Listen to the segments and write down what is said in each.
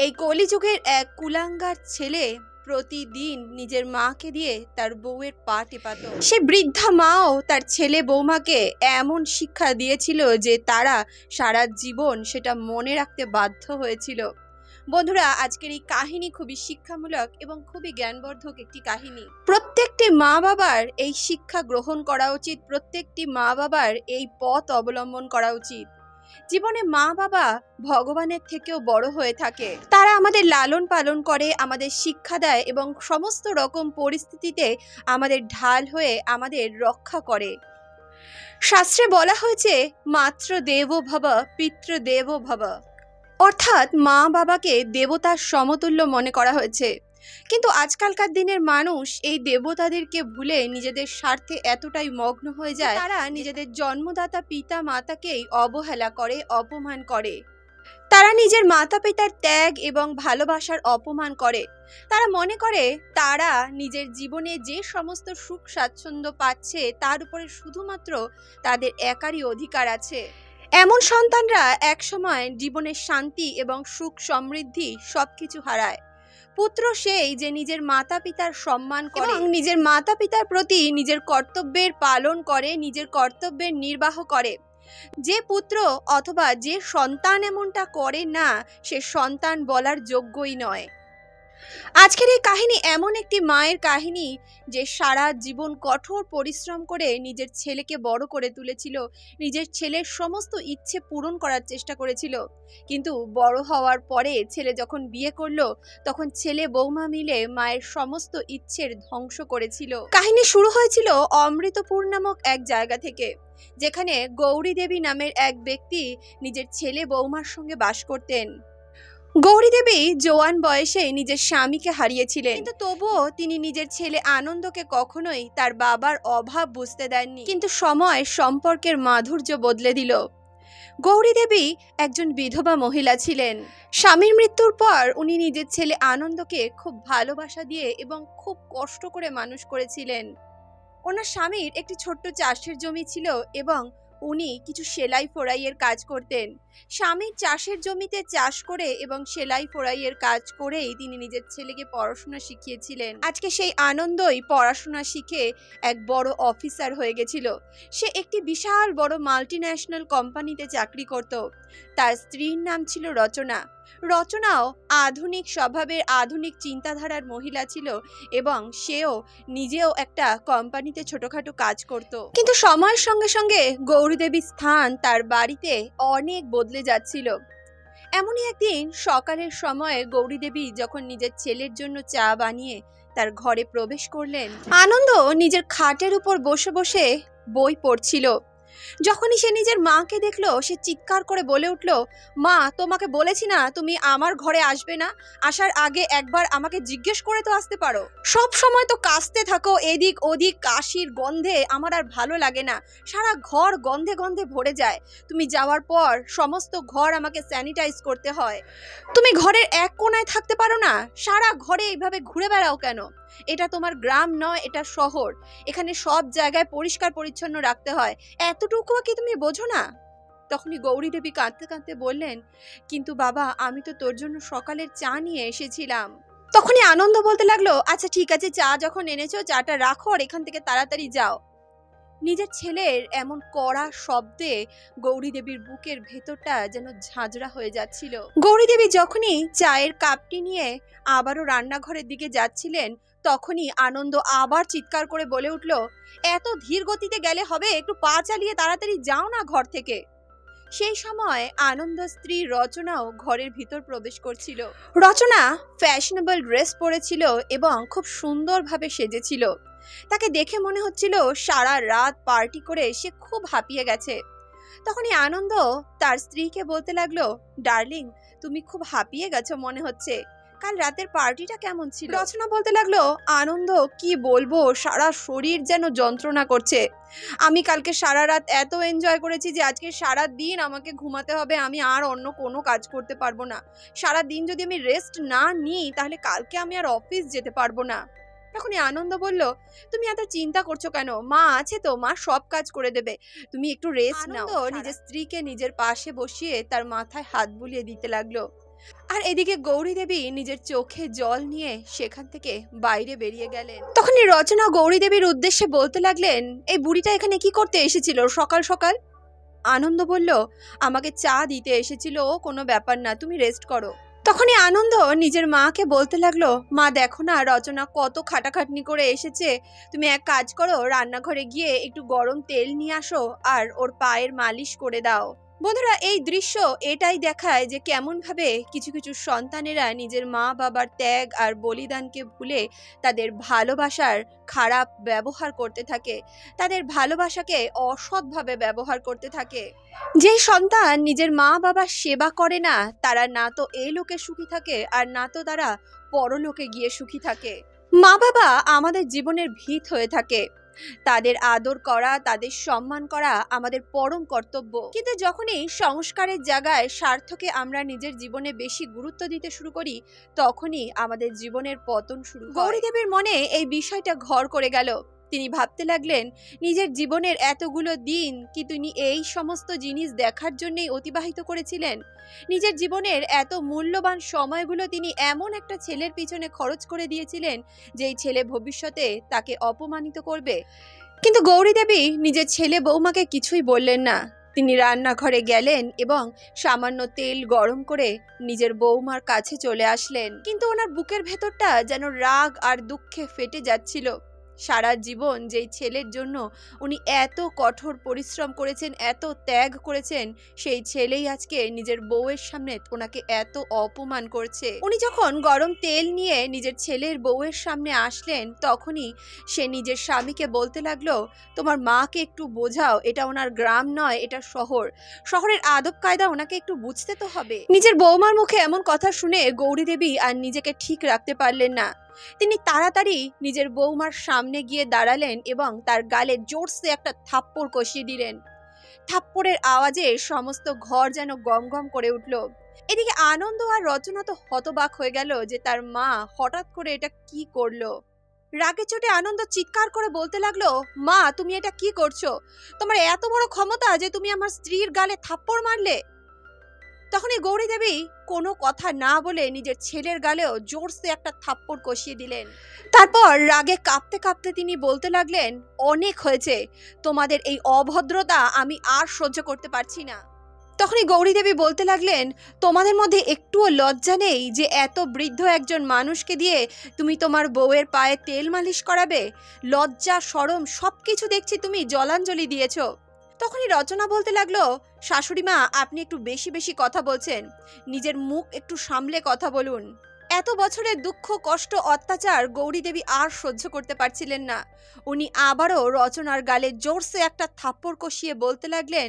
এই কলিযুগের এক কুলাঙ্গার ছেলে প্রতিদিন নিজের মাকে দিয়ে তার বউয়ের পা টেপাতো। সে বৃদ্ধা মাও তার ছেলে বৌমাকে এমন শিক্ষা দিয়েছিল যে তারা সারা জীবন সেটা মনে রাখতে বাধ্য হয়েছিল। বন্ধুরা, আজকের এই কাহিনী খুবই শিক্ষামূলক এবং খুবই জ্ঞানবর্ধক একটি কাহিনী। প্রত্যেকটি মা বাবার এই শিক্ষা গ্রহণ করা উচিত, প্রত্যেকটি মা বাবার এই পথ অবলম্বন করা উচিত। জীবনে মা বাবা ভগবানের থেকেও বড় হয়ে থাকে। তারা আমাদের লালন পালন করে, আমাদের শিক্ষা দেয় এবং সমস্ত রকম পরিস্থিতিতে আমাদের ঢাল হয়ে আমাদের রক্ষা করে। শাস্ত্রে বলা হয়েছে মাতৃ দেবো ভব পিতৃ দেবো ভব, অর্থাৎ মা বাবাকে দেবতার সমতুল্য মনে করা হয়েছে। কিন্তু আজকালকার দিনের মানুষ এই দেবতাদেরকে ভুলে নিজেদের স্বার্থে এতটাই মগ্ন হয়ে যায়, তারা নিজেদের জন্মদাতা পিতা মাতাকেই অবহেলা করে, অপমান করে। তারা নিজের মাতা পিতার ত্যাগ এবং ভালোবাসার অপমান করে। তারা মনে করে তারা নিজের জীবনে যে সমস্ত সুখ স্বাচ্ছন্দ্য পাচ্ছে তার উপরে শুধুমাত্র তাদের একারই অধিকার আছে। এমন সন্তানরা একসময় জীবনের শান্তি এবং সুখ সমৃদ্ধি সবকিছু হারায়। পুত্র সেই যে নিজের মাতা পিতার সম্মান করে, নিজের মাতা পিতার প্রতি নিজের কর্তব্যের পালন করে, নিজের কর্তব্যের নির্বাহ করে। যে পুত্র অথবা যে সন্তান এমনটা করে না, সে সন্তান বলার যোগ্যই নয়। আজকের এই কাহিনী এমন একটি মায়ের কাহিনী যে সারা জীবন কঠোর পরিশ্রম করে নিজের ছেলেকে বড় করে তুলেছিল, নিজের ছেলের সমস্ত ইচ্ছে পূরণ করার চেষ্টা করেছিল। কিন্তু বড় হওয়ার পরে ছেলে যখন বিয়ে করলো, তখন ছেলে বৌমা মিলে মায়ের সমস্ত ইচ্ছের ধ্বংস করেছিল। কাহিনী শুরু হয়েছিল অমৃতপুর নামক এক জায়গা থেকে, যেখানে গৌরী দেবী নামের এক ব্যক্তি নিজের ছেলে বৌমার সঙ্গে বাস করতেন। গৌরী দেবী জোয়ান বয়সে নিজের স্বামীকে হারিয়েছিলেন, কিন্তু তবুও তিনি নিজের ছেলে আনন্দকে কখনোই তার বাবার অভাব বুঝতে দেননি। কিন্তু সময় সম্পর্কের মাধুর্য বদলে দিল। গৌরী দেবী একজন বিধবা মহিলা ছিলেন। স্বামীর মৃত্যুর পর উনি নিজের ছেলে আনন্দকে খুব ভালোবাসা দিয়ে এবং খুব কষ্ট করে মানুষ করেছিলেন। ওনার স্বামীর একটি ছোট্ট চাষের জমি ছিল এবং উনি কিছু সেলাই ফোড়াইয়ের কাজ করতেন। স্বামীর চাষের জমিতে চাষ করে এবং সেলাই ফোড়াইয়ের কাজ করেই তিনি নিজের ছেলেকে পড়াশোনা শিখিয়েছিলেন। আজকে সেই আনন্দই পড়াশোনা শিখে এক বড় অফিসার হয়ে গেছিল। সে একটি বিশাল বড় মাল্টিন্যাশনাল কোম্পানিতে চাকরি করত। তার স্ত্রীর নাম ছিল রচনা। রচনাও আধুনিক স্বভাবের, আধুনিক চিন্তাধারার মহিলা ছিল এবং সেও নিজেও একটা কোম্পানিতে ছোটখাটো কাজ করত। কিন্তু সময়ের সঙ্গে সঙ্গে গৌরী দেবীর স্থান তার বাড়িতে অনেক বদলে যাচ্ছিল। এমনই একদিন সকালের সময় গৌরী দেবী যখন নিজের ছেলের জন্য চা বানিয়ে তার ঘরে প্রবেশ করলেন, আনন্দ নিজের খাটের উপর বসে বসে বই পড়ছিল। যখনই সে নিজের মাকে দেখলো, সে চিৎকার করে বলে উঠল, মা, তোমাকে বলেছি না তুমি আমার ঘরে আসবে না? আসার আগে একবার আমাকে জিজ্ঞেস করে তো আসতে পারো। সব সময় তো কাশতে থাকো, এদিক ওদিক কাশির গন্ধে আমার আর ভালো লাগে না। সারা ঘর গন্ধে গন্ধে ভরে যায়। তুমি যাওয়ার পর সমস্ত ঘর আমাকে স্যানিটাইজ করতে হয়। তুমি ঘরের এক কোণায় থাকতে পারো না? সারা ঘরে এইভাবে ঘুরে বেড়াও কেন? এটা তোমার গ্রাম নয়, এটা শহর। এখানে সব জায়গায় পরিষ্কার পরিচ্ছন্ন রাখতে হয়। এতটুকু কি তুমি বোঝো না? তখনই গৌরী দেবী কাঁদতে কাঁদতে বললেন, কিন্তু বাবা, আমি তো তোর জন্য সকালের চা নিয়ে এসেছিলাম। তখনই আনন্দ বলতে লাগলো, আচ্ছা ঠিক আছে, চা যখন এনেছো চাটা রাখো আর এখান থেকে তাড়াতাড়ি যাও। নিজের ছেলের এমন কড়া শব্দে গৌরী দেবীর বুকের ভেতরটা যেন ঝাঁঝরা হয়ে যাচ্ছিল। গৌরী দেবী যখনই চায়ের কাপটি নিয়ে আবারও রান্নাঘরের দিকে যাচ্ছিলেন, তখনই আনন্দ আবার চিৎকার করে বলে উঠল, এত ধীর গতিতে গেলে হবে? একটু পা চালিয়ে তাড়াতাড়ি যাও না ঘর থেকে। সেই সময় আনন্দ স্ত্রী রচনাও ঘরের ভিতর প্রবেশ করছিল। রচনা ফ্যাশনেবল ড্রেস পরেছিল এবং খুব সুন্দরভাবে সেজেছিল। তাকে দেখে মনে হচ্ছিল সারা রাত পার্টি করে সে খুব হাঁপিয়ে গেছে। তখনই আনন্দ তার স্ত্রীকে বলতে লাগলো, ডার্লিং, তুমি খুব হাঁপিয়ে গেছো মনে হচ্ছে। কাল রাতের পার্টিটা কেমন ছিল? রচনা বলতে লাগলো, আনন্দ, কি বলবো, সারা শরীর যেন যন্ত্রণা করছে। আমি কালকে সারা রাত এত এনজয় করেছি যে আজকে সারা দিন আমাকে ঘুমাতে হবে। আমি আর অন্য কোনো কাজ করতে পারবো না। সারা দিন যদি আমি রেস্ট না নিই তাহলে কালকে আমি আর অফিস যেতে পারবো না। তখনই আনন্দ বলল, তুমি এত চিন্তা করছো কেন? মা আছে তো, মা সব কাজ করে দেবে, তুমি একটু রেস্ট নাও। নিজের স্ত্রীকে নিজের পাশে বসিয়ে তার মাথায় হাত বুলিয়ে দিতে লাগলো। আর এদিকে গৌরী দেবী নিজের চোখে জল নিয়ে সেখান থেকে বাইরে বেরিয়ে গেলেন। তখনই রচনা গৌরী দেবীর উদ্দেশ্যে বলতে লাগলেন, এই বুড়িটা এখানে কি করতে এসেছিল সকাল সকাল? আনন্দ বলল, আমাকে চা দিতে এসেছিল, কোনো ব্যাপার না, তুমি রেস্ট করো। তখনই আনন্দ নিজের মাকে বলতে লাগলো, মা দেখো না রচনা কত খাটাখাটনি করে এসেছে, তুমি এক কাজ করো, রান্নাঘরে গিয়ে একটু গরম তেল নিয়ে আসো আর ওর পায়ের মালিশ করে দাও। বন্ধুরা, এই দৃশ্য এটাই দেখায় যে কেমন ভাবে কিছু কিছু সন্তানেরা নিজের মা বাবার ত্যাগ আর বলিদানকে ভুলে তাদের ভালোবাসার খারাপ ব্যবহার করতে থাকে, তাদের ভালোবাসাকে অসৎভাবে ব্যবহার করতে থাকে। যে সন্তান নিজের মা বাবার সেবা করে না, তারা না তো এই লোকে সুখী থাকে আর না তো তারা পরলোকে গিয়ে সুখী থাকে। মা বাবা আমাদের জীবনের ভিত হয়ে থাকে, তাদের আদর করা, তাদের সম্মান করা আমাদের পরম কর্তব্য। কিন্তু যখনই সংস্কারের জায়গায় স্বার্থকে আমরা নিজের জীবনে বেশি গুরুত্ব দিতে শুরু করি, তখনই আমাদের জীবনের পতন শুরু হয়। গৌরী দেবীর মনে এই বিষয়টা ঘর করে গেল। তিনি ভাবতে লাগলেন, নিজের জীবনের এতগুলো দিন কি তিনি এই সমস্ত জিনিস দেখার জন্যই অতিবাহিত করেছিলেন? নিজের জীবনের এত মূল্যবান সময়গুলো তিনি এমন একটা ছেলের পিছনে খরচ করে দিয়েছিলেন যেই ছেলে ভবিষ্যতে তাকে অপমানিত করবে। কিন্তু গৌরী দেবী নিজের ছেলে বৌমাকে কিছুই বললেন না। তিনি রান্নাঘরে গেলেন এবং সামান্য তেল গরম করে নিজের বৌমার কাছে চলে আসলেন। কিন্তু ওনার বুকের ভেতরটা যেন রাগ আর দুঃখে ফেটে যাচ্ছিল। সারা জীবন যেই ছেলের জন্য উনি এত কঠোর পরিশ্রম করেছেন, এত ত্যাগ করেছেন, সেই ছেলেই আজকে নিজের বউয়ের সামনে ওনাকে এত অপমান করছে। উনি যখন গরম তেল নিয়ে নিজের ছেলের বউয়ের সামনে আসলেন, তখনই সে নিজের স্বামীকে বলতে লাগলো, তোমার মাকে একটু বোঝাও, এটা ওনার গ্রাম নয়, এটা শহর, শহরের আদব কায়দা ওনাকে একটু বুঝতে তো হবে। নিজের বৌমার মুখে এমন কথা শুনে গৌরী দেবী আর নিজেকে ঠিক রাখতে পারলেন না। তিনি তাড়াতাড়ি নিজের বৌমার সামনে গিয়ে দাঁড়ালেন এবং তার গালে জোরসে একটা থাপ্পড় কষিয়ে দিলেন। থাপ্পড়ের আওয়াজে সমস্ত ঘর যেন গম গম করে উঠল। এদিকে আনন্দ আর রচনা তো হতবাক হয়ে গেল যে তার মা হঠাৎ করে এটা কি করলো। রাগে চোটে আনন্দ চিৎকার করে বলতে লাগলো, মা তুমি এটা কি করছো? তোমার এত বড় ক্ষমতা যে তুমি আমার স্ত্রীর গালে থাপ্পড় মারলে? তখনই গৌরী দেবী কোনো কথা না বলে নিজের ছেলের গালেও জোরসে একটা থাপ্পড় কষিয়ে দিলেন। তারপর রাগে কাঁপতে কাঁপতে তিনি বলতে লাগলেন, অনেক হয়েছে, তোমাদের এই অভদ্রতা আমি আর সহ্য করতে পারছি না। তখনই গৌরী দেবী বলতে লাগলেন, তোমাদের মধ্যে একটুও লজ্জা নেই যে এত বৃদ্ধ একজন মানুষকে দিয়ে তুমি তোমার বউয়ের পায়ে তেল মালিশ করাবে? লজ্জা শরম সবকিছু দেখছি তুমি জলাঞ্জলি দিয়েছো। তখনই রচনা বলতে লাগলো, শাশুড়ি মা আপনি একটু বেশি বেশি কথা বলছেন, নিজের মুখ একটু সামলে কথা বলুন। এত বছরের দুঃখ কষ্ট অত্যাচার গৌরী দেবী আর সহ্য করতে পারছিলেন না। উনি আবারও রচনার গালে জোরসে একটা থাপ্পড় কষিয়ে বলতে লাগলেন,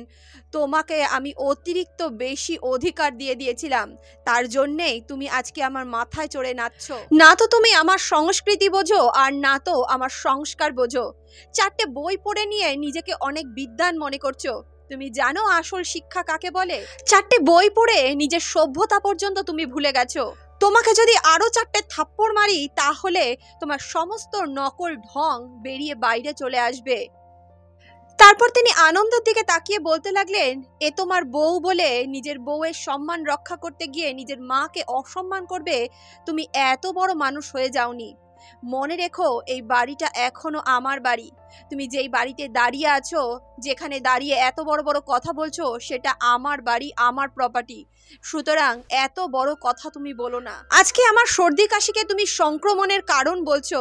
তোমাকে আমি অতিরিক্ত বেশি অধিকার দিয়ে দিয়েছিলাম, তার জন্যেই তুমি আজকে আমার মাথায় চড়ে নাচছ। না তো তুমি আমার সংস্কৃতি বোঝো আর না তো আমার সংস্কার বোঝো। 4টে বই পড়ে নিয়ে নিজেকে অনেক বিদ্বান মনে করছো। তুমি জানো আসল শিক্ষা কাকে বলে? 4টে বই পড়ে নিজের সভ্যতা পর্যন্ত তুমি ভুলে গেছো। তোমাকে যদি আরো 4টে থাপ্পড় মারি তাহলে তোমার সমস্ত নকল ঢং বেরিয়ে বাইরে চলে আসবে। তারপর তিনি আনন্দের দিকে তাকিয়ে বলতে লাগলেন, এ তোমার বউ বলে নিজের বউয়ের সম্মান রক্ষা করতে গিয়ে নিজের মাকে অসম্মান করবে? তুমি এত বড় মানুষ হয়ে যাওনি। মনে রেখো, এই বাড়িটা এখনো আমার বাড়ি। তুমি যেই বাড়িতে দাঁড়িয়ে আছো, যেখানে দাঁড়িয়ে এত বড় বড় কথা বলছো, সেটা আমার বাড়ি, আমার প্রপার্টি। সুতরাং এত বড় কথা তুমি বলো না। আজকে আমার সর্দি কাশিকে তুমি সংক্রমণের কারণ বলছো,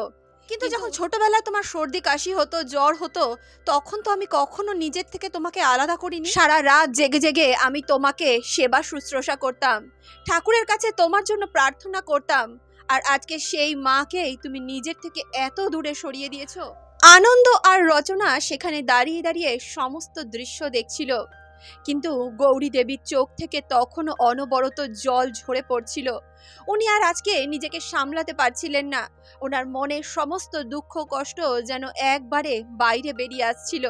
কিন্তু যখন ছোটবেলায় তোমার সর্দি কাশি হতো, জ্বর হতো, তখন তো আমি কখনো নিজের থেকে তোমাকে আলাদা করিনি। সারা রাত জেগে জেগে আমি তোমাকে সেবা শুশ্রূষা করতাম, ঠাকুরের কাছে তোমার জন্য প্রার্থনা করতাম, আর আজকে সেই মাকেই তুমি নিজের থেকে এত দূরে সরিয়ে দিয়েছো। আনন্দ আর রচনা সেখানে দাঁড়িয়ে দাঁড়িয়ে সমস্ত দৃশ্য দেখছিল, কিন্তু গৌরী দেবীর চোখ থেকে তখনও অনবরত জল ঝরে পড়ছিল। উনি আর আজকে নিজেকে সামলাতে পারছিলেন না। ওনার মনের সমস্ত দুঃখ কষ্ট যেন একবারে বাইরে বেরিয়ে আসছিল।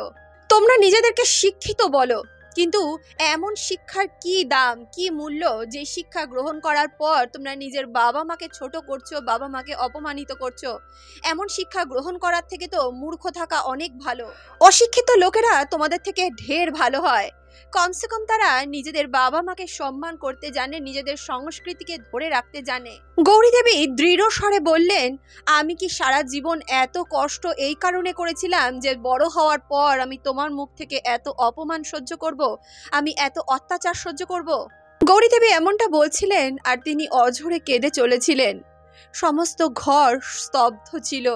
তোমরা নিজেদেরকে শিক্ষিত বলো, কিন্তু এমন শিক্ষার কি দাম, কি মূল্য যে শিক্ষা গ্রহণ করার পর তোমরা নিজের বাবা মাকে ছোট করছো, বাবা মাকে অপমানিত করছো? এমন শিক্ষা গ্রহণ করার থেকে তো মূর্খ থাকা অনেক ভালো। অশিক্ষিত লোকেরা তোমাদের থেকে ঢের ভালো হয়। কমসে কম তারা নিজেদের বাবা মাকে সম্মান করতে জানে, নিজেদের সংস্কৃতিকে ধরে রাখতে জানে। গৌরী দেবী দৃঢ় স্বরে বললেন, আমি কি সারা জীবন এত কষ্ট এই কারণে করেছিলাম যে বড় হওয়ার পর আমি তোমার মুখ থেকে এত অপমান সহ্য করব, আমি এত অত্যাচার সহ্য করব? গৌরী দেবী এমনটা বলছিলেন আর তিনি অঝরে কেঁদে চলেছিলেন। সমস্ত ঘর স্তব্ধ ছিল।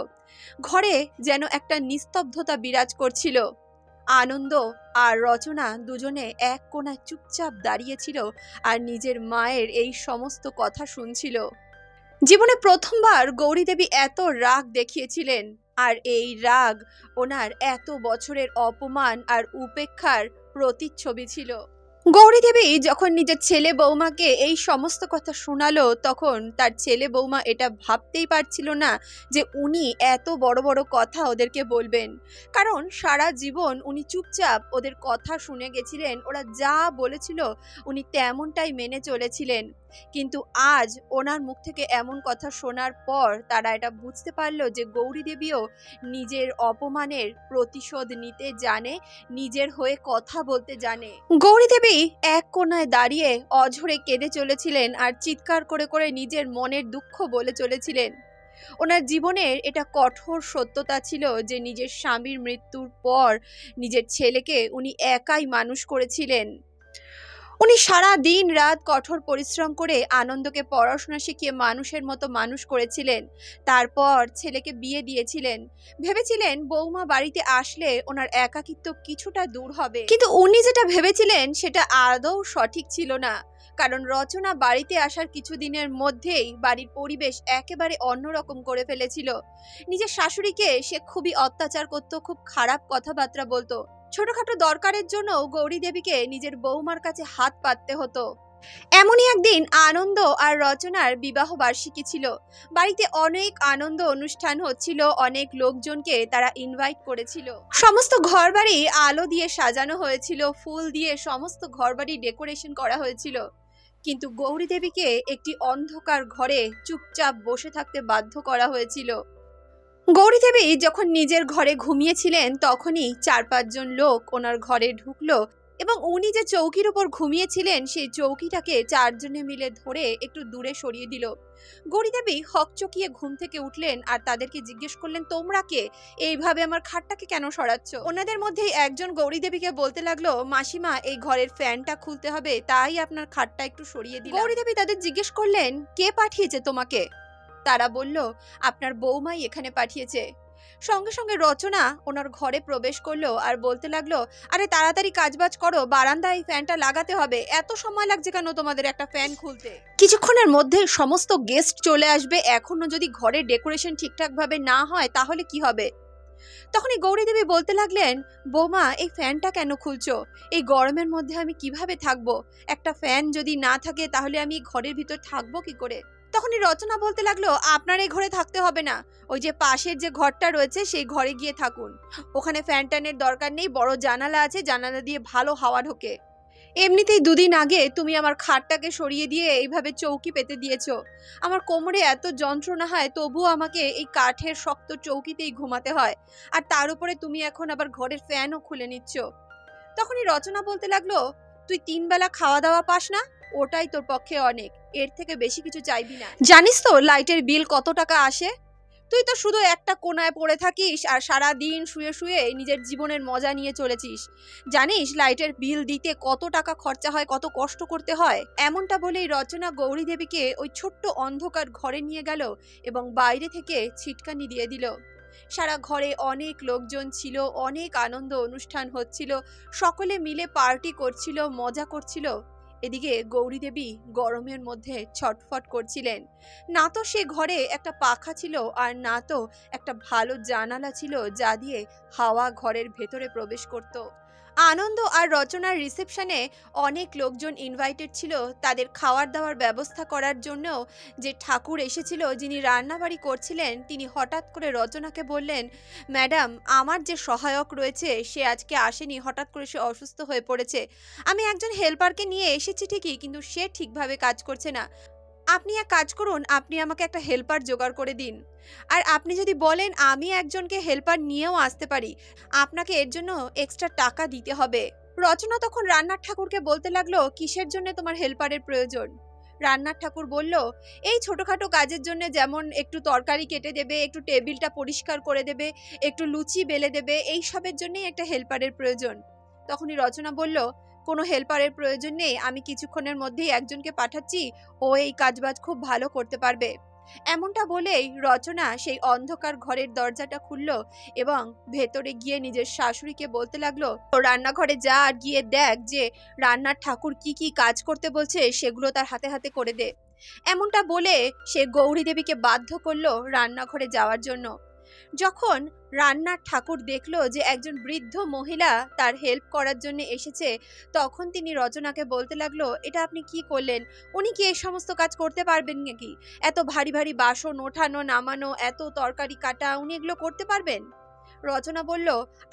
ঘরে যেন একটা নিস্তব্ধতা বিরাজ করছিল। আনন্দ আর রচনা দুজনে এক কোণায় চুপচাপ দাঁড়িয়েছিল আর নিজের মায়ের এই সমস্ত কথা শুনছিল। জীবনে প্রথমবার গৌরী দেবী এত রাগ দেখিয়েছিলেন, আর এই রাগ ওনার এত বছরের অপমান আর উপেক্ষার প্রতিচ্ছবি ছিল। গৌরী দেবী যখন নিজের ছেলে বৌমাকে এই সমস্ত কথা শোনালো, তখন তার ছেলে বৌমা এটা ভাবতেই পারছিল না যে উনি এত বড় বড় কথা ওদেরকে বলবেন। কারণ সারা জীবন উনি চুপচাপ ওদের কথা শুনে গেছিলেন, ওরা যা বলেছিল উনি তেমনটাই মেনে চলেছিলেন। কিন্তু আজ ওনার মুখ থেকে এমন কথা শোনার পর তারা এটা বুঝতে পারলো যে গৌরী দেবীও নিজের অপমানের প্রতিশোধ নিতে জানে, নিজের হয়ে কথা বলতে জানে। গৌরী দেবী এক কোণায় দাঁড়িয়ে অঝরে কেঁদে চলেছিলেন আর চিৎকার করে করে নিজের মনের দুঃখ বলে চলেছিলেন। ওনার জীবনের এটা কঠোর সত্যতা ছিল যে নিজের স্বামীর মৃত্যুর পর নিজের ছেলেকে উনি একাই মানুষ করেছিলেন। উনি সারা দিন রাত কঠোর পরিশ্রম করে আনন্দকে পড়াশোনা শিখিয়ে মানুষের মতো মানুষ করেছিলেন। তারপর ছেলেকে বিয়ে দিয়েছিলেন। ভেবেছিলেন বৌমা বাড়িতে আসলে ওনার একাকিত্ব কিছুটা দূর হবে, কিন্তু উনি যেটা ভেবেছিলেন সেটা আদৌ সঠিক ছিল না। কারণ রচনা বাড়িতে আসার কিছুদিনের মধ্যেই বাড়ির পরিবেশ একেবারে অন্যরকম করে ফেলেছিল। নিজের শাশুড়িকে সে খুবই অত্যাচার করত, খুব খারাপ কথাবার্তা বলতো। ছোটখাটো দরকারের জন্য গৌরী দেবীকে নিজের বৌমার কাছে হাত পাততে হতো। এমনই একদিন আনন্দ আর রচনার বিবাহ বার্ষিকী ছিল। বাড়িতে অনেক আনন্দ অনুষ্ঠান হচ্ছিল, অনেক লোকজনকে তারা ইনভাইট করেছিল। সমস্ত ঘরবাড়ি আলো দিয়ে সাজানো হয়েছিল, ফুল দিয়ে সমস্ত ঘরবাড়ি ডেকোরেশন করা হয়েছিল। কিন্তু গৌরী দেবীকে একটি অন্ধকার ঘরে চুপচাপ বসে থাকতে বাধ্য করা হয়েছিল। গৌরী দেবী যখন নিজের ঘরে ঘুমিয়েছিলেন, তখনই 4-5 জন লোক ওনার ঘরে ঢুকলো এবং উনি যে চৌকির উপর ঘুমিয়েছিলেন সেই চৌকিটাকে 4 জনে মিলে ধরে একটু দূরে সরিয়ে দিল। গৌরী দেবী হকচকিয়ে ঘুম থেকে উঠলেন আর তাদেরকে জিজ্ঞেস করলেন, তোমরা কে? এইভাবে আমার খাটটাকে কেন সরাচ্ছ? ওনাদের মধ্যেই একজন গৌরী দেবীকে বলতে লাগলো, মাসিমা এই ঘরের ফ্যানটা খুলতে হবে, তাই আপনার খাটটা একটু সরিয়ে দিলাম। গৌরী দেবী তাদের জিজ্ঞেস করলেন, কে পাঠিয়েছে তোমাকে? তারা বলল, আপনার বৌমাই এখানে পাঠিয়েছে। সঙ্গে সঙ্গে রচনা ওনার ঘরে প্রবেশ করলো আর বলতে লাগলো, আরে তাড়াতাড়ি কাজবাজ করো, বারান্দায় ফ্যানটা লাগাতে হবে, এত সময় লাগছে কেন তোমাদের একটা ফ্যান খুলতে? কিছুক্ষণের মধ্যে সমস্ত গেস্ট চলে আসবে, এখনো যদি ঘরের ডেকোরেশন ঠিকঠাক ভাবে না হয় তাহলে কি হবে? তখনই গৌরী দেবী বলতে লাগলেন, বৌমা এই ফ্যানটা কেন খুলছো? এই গরমের মধ্যে আমি কিভাবে থাকবো? একটা ফ্যান যদি না থাকে তাহলে আমি ঘরের ভিতর থাকবো কি করে? তখনই রচনা বলতে লাগলো, আপনার এই ঘরে থাকতে হবে না, ওই যে পাশের যে ঘরটা রয়েছে সেই ঘরে গিয়ে থাকুন, ওখানে ফ্যান ট্যানের দরকার নেই, বড় জানালা আছে, জানালা দিয়ে ভালো হাওয়া ঢোকে। এমনিতেই 2 দিন আগে তুমি আমার খাটটাকে সরিয়ে দিয়ে এইভাবে চৌকি পেতে দিয়েছো। আমার কোমরে এত যন্ত্রণা হয়, তবুও আমাকে এই কাঠের শক্ত চৌকিতেই ঘুমাতে হয়, আর তার উপরে তুমি এখন আবার ঘরের ফ্যানও খুলে নিচ্ছ। তখনই রচনা বলতে লাগলো, তুই 3 বেলা খাওয়া দাওয়া পাস না, ওটাই তোর পক্ষে অনেক, এর থেকে বেশি কিছু চাইবি না। জানিস তো লাইটের বিল কত টাকা আসে? তুই তো শুধু একটা কোনায় পড়ে থাকিস আর সারা দিন শুয়ে শুয়ে নিজের জীবনের মজা নিয়ে চলেছিস। জানিস লাইটের বিল দিতে কত টাকা খরচা হয়, কত কষ্ট করতে হয়? এমনটা বলেই রচনা গৌরী দেবীকে ওই ছোট্ট অন্ধকার ঘরে নিয়ে গেল এবং বাইরে থেকে ছিটকানি দিয়ে দিল। সারা ঘরে অনেক লোকজন ছিল, অনেক আনন্দ অনুষ্ঠান হচ্ছিল, সকলে মিলে পার্টি করছিল, মজা করছিল। এদিকে গৌরী দেবী গরমের মধ্যে ছটফট করছিলেন। না তো সে ঘরে একটা পাখা ছিল আর না তো একটা ভালো জানালা ছিল যা দিয়ে হাওয়া ঘরের ভেতরে প্রবেশ করত। আনন্দ আর রচনার রিসেপশনে অনেক লোকজন ইনভাইটেড ছিল। তাদের খাওয়ার দাওয়ার ব্যবস্থা করার জন্য যে ঠাকুর এসেছিল, যিনি রান্নাবাড়ি করছিলেন, তিনি হঠাৎ করে রচনাকে বললেন, ম্যাডাম আমার যে সহায়ক রয়েছে সে আজকে আসেনি, হঠাৎ করে সে অসুস্থ হয়ে পড়েছে। আমি একজন হেল্পারকে নিয়ে এসেছি ঠিকই, কিন্তু সে ঠিকভাবে কাজ করছে না। আপনি এক কাজ করুন, আপনি আমাকে একটা হেল্পার জোগাড় করে দিন। আর আপনি যদি বলেন আমি একজনকে হেল্পার নিয়েও আসতে পারি, আপনাকে এর জন্য এক্সট্রা টাকা দিতে হবে। রচনা তখন রান্নার ঠাকুরকে বলতে লাগলো, কিসের জন্য তোমার হেল্পারের প্রয়োজন? রান্নার ঠাকুর বলল, এই ছোটখাটো কাজের জন্য, যেমন একটু তরকারি কেটে দেবে, একটু টেবিলটা পরিষ্কার করে দেবে, একটু লুচি বেলে দেবে, এই সবের জন্যই একটা হেল্পারের প্রয়োজন। তখনই রচনা বলল, কোনো হেল্পারের প্রয়োজন নেই, আমি কিছুক্ষণের মধ্যেই একজনকে পাঠাচ্ছি, ও এই কাজবাজ খুব ভালো করতে পারবে। এমনটা বলেই রচনা সেই অন্ধকার ঘরের দরজাটা খুলল এবং ভেতরে গিয়ে নিজের শাশুড়িকে বলতে লাগলো, রান্নাঘরে যা, আর গিয়ে দেখ যে রান্নার ঠাকুর কি কি কাজ করতে বলছে সেগুলো তার হাতে হাতে করে দে। এমনটা বলে সে গৌরী দেবীকে বাধ্য করলো রান্নাঘরে যাওয়ার জন্য। যখন রান্নার ঠাকুর দেখলো যে একজন বৃদ্ধ মহিলা তার হেল্প করার জন্য এসেছে, তখন তিনি রচনাকে বলতে লাগলো, এটা আপনি কি করলেন? উনি কি এই সমস্ত কাজ করতে পারবেন নাকি? এত ভারী ভারী বাসন ওঠানো নামানো, এত তরকারি কাটা, উনি এগুলো করতে পারবেন? রচনা বলল,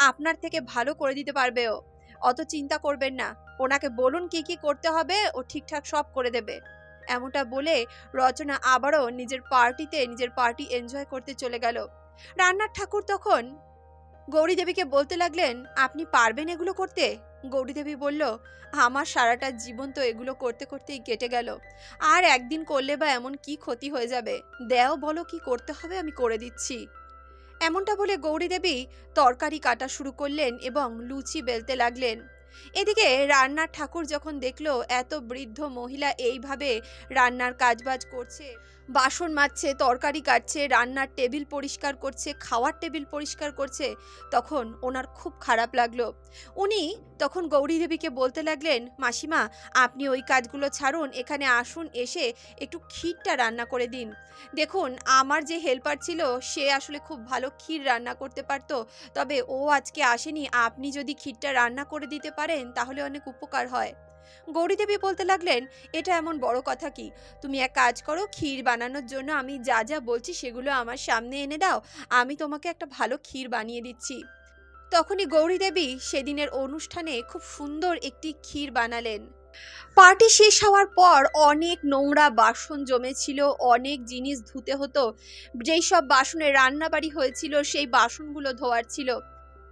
আপনার থেকে ভালো করে দিতে পারবে ও, অত চিন্তা করবেন না, ওনাকে বলুন কি কি করতে হবে, ও ঠিকঠাক সব করে দেবে। এমনটা বলে রচনা আবারও নিজের পার্টি এনজয় করতে চলে গেল। রান্নার ঠাকুর তখন গৌরী দেবীকে বলতে লাগলেন, আপনি পারবেন এগুলো করতে? গৌরী দেবী বলল, আমার সারাটা জীবন তো এগুলো করতে করতেই কেটে গেল, আর একদিন করলে বা এমন কি ক্ষতি হয়ে যাবে? দেও, বলো কি করতে হবে, আমি করে দিচ্ছি। এমনটা বলে গৌরী দেবী তরকারি কাটা শুরু করলেন এবং লুচি বেলতে লাগলেন। এদিকে রান্নার ঠাকুর যখন দেখলো এত বৃদ্ধ মহিলা এইভাবে রান্নার কাজবাজ করছে, বাসন মাজছে, তরকারি কাটছে, রান্নার টেবিল পরিষ্কার করছে, খাওয়ার টেবিল পরিষ্কার করছে, তখন ওনার খুব খারাপ লাগলো। উনি তখন গৌরী দেবীকে বলতে লাগলেন, মাসিমা, আপনি ওই কাজগুলো ছাড়ুন, এখানে আসুন, এসে একটু ক্ষীরটা রান্না করে দিন। দেখুন, আমার যে হেল্পার ছিল সে আসলে খুব ভালো ক্ষীর রান্না করতে পারতো, তবে ও আজকে আসেনি, আপনি যদি ক্ষীরটা রান্না করে দিতে পারেন তাহলে অনেক উপকার হয়। গৌরী দেবী বলতে লাগলেন, এটা এমন বড় কথা কি? তুমি এক কাজ করো, ক্ষীর বানানোর জন্য আমি যা যা বলছি সেগুলো আমার সামনে এনে দাও, আমি তোমাকে একটা ভালো ক্ষীর বানিয়ে দিচ্ছি। তখনই গৌরী দেবী সেদিনের অনুষ্ঠানে খুব সুন্দর একটি ক্ষীর বানালেন। পার্টি শেষ হওয়ার পর অনেক নোংরা বাসন জমেছিল, অনেক জিনিস ধুতে হতো, যেই সব বাসনে রান্নাবাড়ি হয়েছিল সেই বাসনগুলো ধোয়ার ছিল।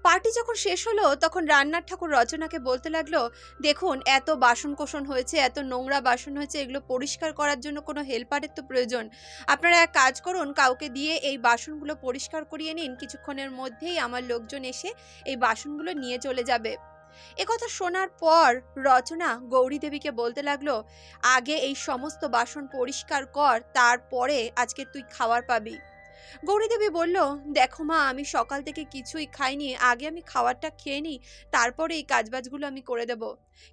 পার্টি যখন শেষ হলো তখন রান্নার ঠাকুর রচনাকে বলতে লাগলো, দেখুন, এত বাসন কোসন হয়েছে, এত নোংরা বাসন হয়েছে, এগুলো পরিষ্কার করার জন্য কোনো হেল্পারের তো প্রয়োজন। আপনারা এক কাজ করুন, কাউকে দিয়ে এই বাসনগুলো পরিষ্কার করিয়ে নিন, কিছুক্ষণের মধ্যেই আমার লোকজন এসে এই বাসনগুলো নিয়ে চলে যাবে। একথা শোনার পর রচনা গৌরী দেবীকে বলতে লাগলো, আগে এই সমস্ত বাসন পরিষ্কার কর, তারপরে আজকে তুই খাবার পাবি। গৌরী দেবী বলল, দেখো মা, আমি সকাল থেকে কিছুই খাইনি, আগে আমি খাবারটা খেয়ে নিই, তারপরে এই কাজবাজগুলো আমি করে দেব।